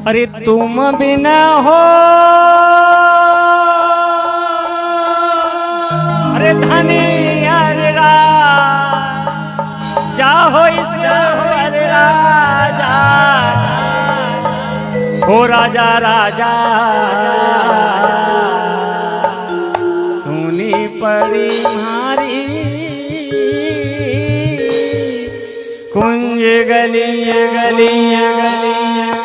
अरे तुम बिना हो, अरे धनी अरे राजा हो ईश्वर राजा, हो राजा राजा सुनी पड़ी मारी कुंज गलियां गलियां गलियां।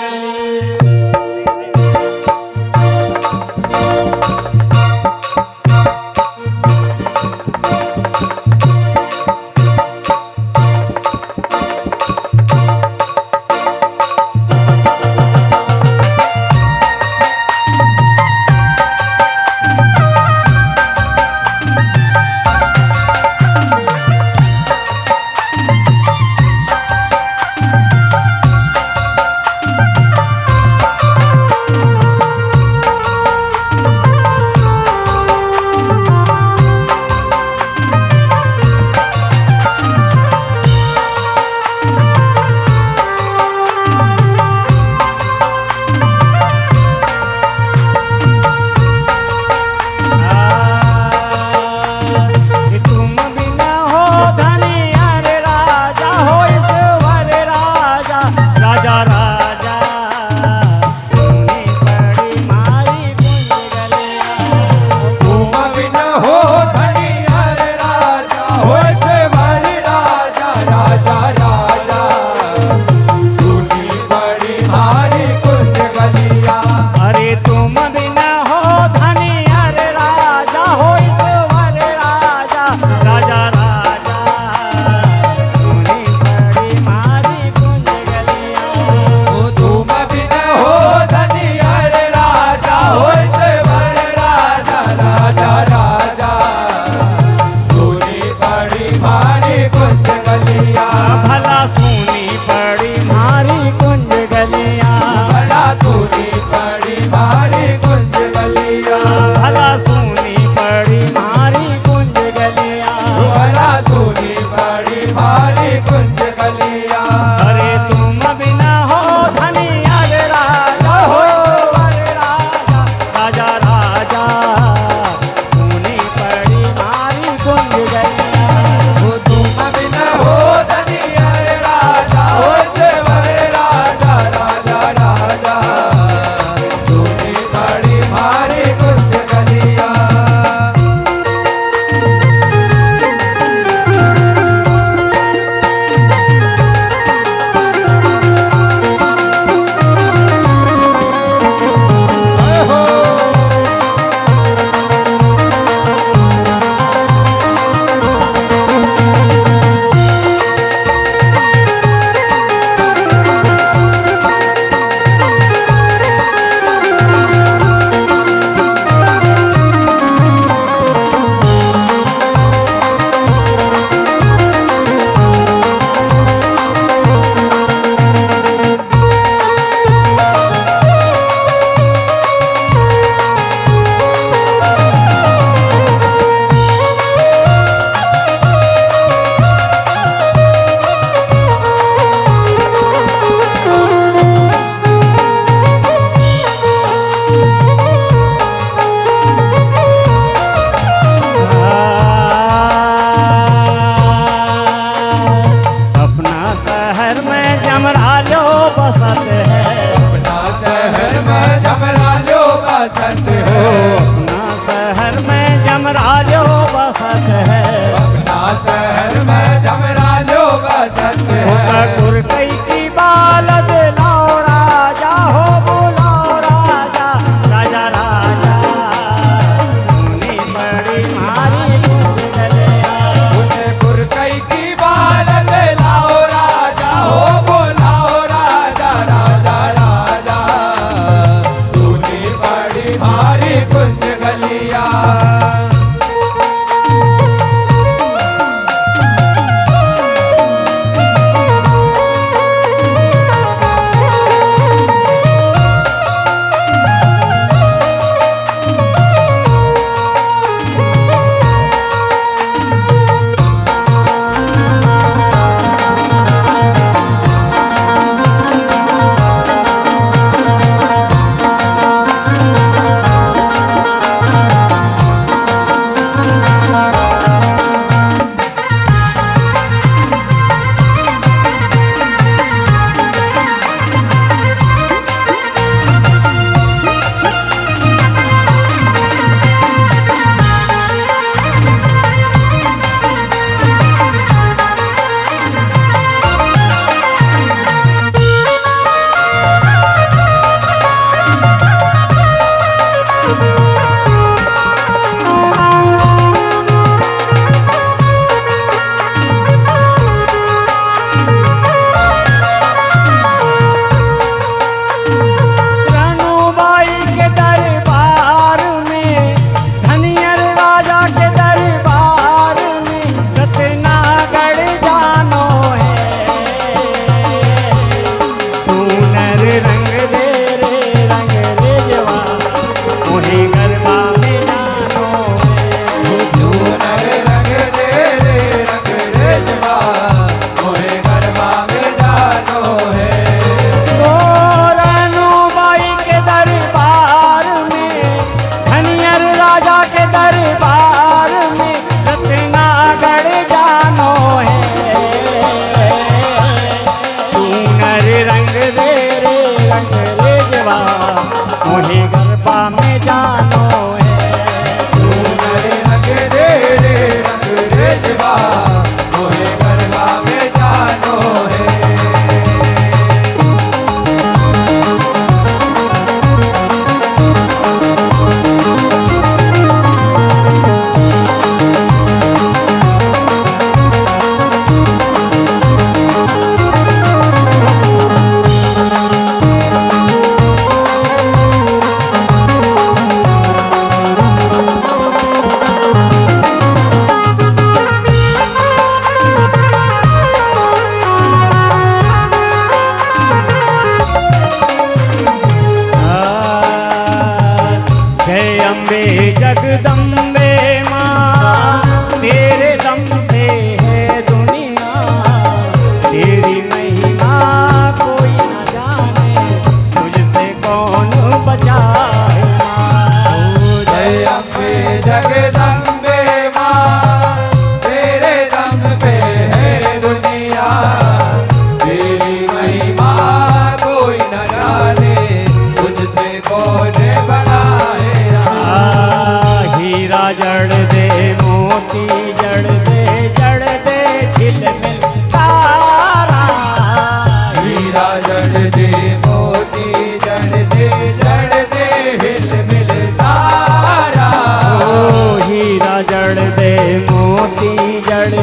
मोती जड़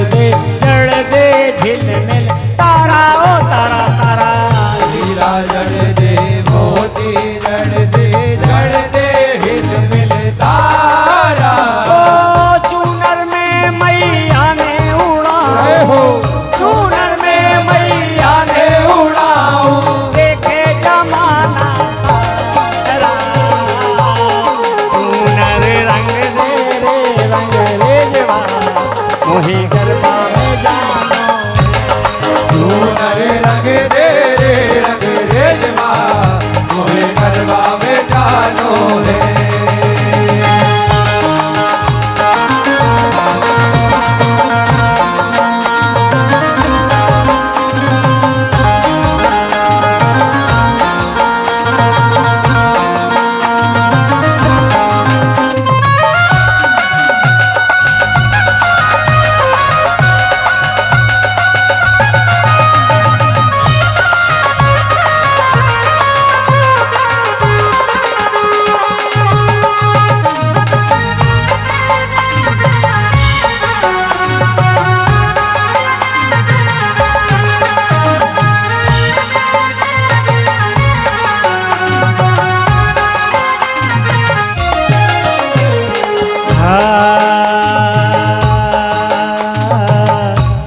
दे झिलमिल तारा ओ तारा तारा हीरा जड़ दे मोती जड़ दे हिलमिल तारा। ओ चूनर में मैया ने उड़ा हो चूनर में मैया ने उड़ाओ देखे जमाना सारा चूनर रंग रे जवा मोही गरबा में जानो चूनर रंग दे जवा मोहे गरबा में जानो रे।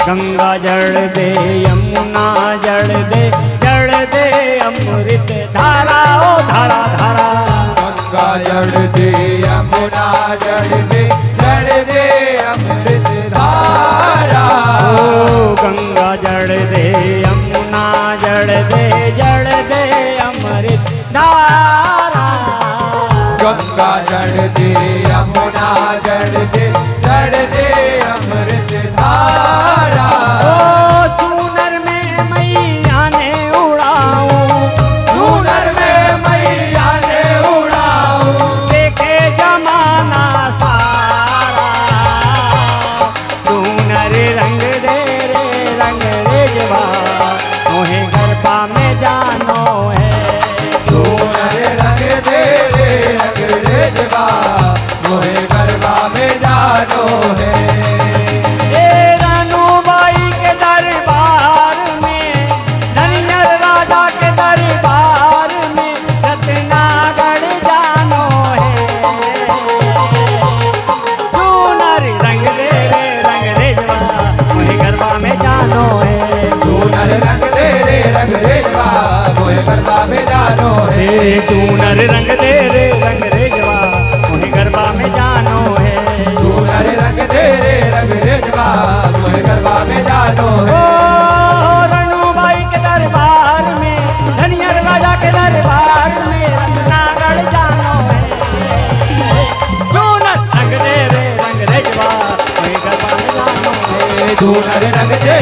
गंगा जड़ दे यमुना जड़ दे अमृत धारा ओ धारा धारा गंगा जड़ दे यमुना जड़ दे अमृत धारा। ओ गंगा जड़ दे यमुना जड़ दे अमृत धारा गंगा जड़ दे यमुना जड़ दे अमृत धारा। ओ चूनर में मैया ने उड़ाऊं चूनर में मैया ने उड़ाओ देखे जमाना सारा चूनर रंग रे जवा मोहे गरबा में जानो है चूनर रंग दे जवा मोहे गरबा में जानो है। ए रानूबाई के दरबार में धनियर राजा के दरबार में रत्नागढ़ जानो है चूनर रंग रे जवा मोहे गरबा में जानो है चूनर रंग दे जवा मोहे गरबा में जानो है। चूनर रंग दे जवा मोहे गरबा में जानो है चूनर रंग दे जवा मोहे गरबा में जानो ओ है। रणूबाई के दरबार में धनियर राजा के दरबार में रत्नागढ़ जानो है चूनर रंग दे जवा मोहे गरबा में जानो है चूनर रंग दे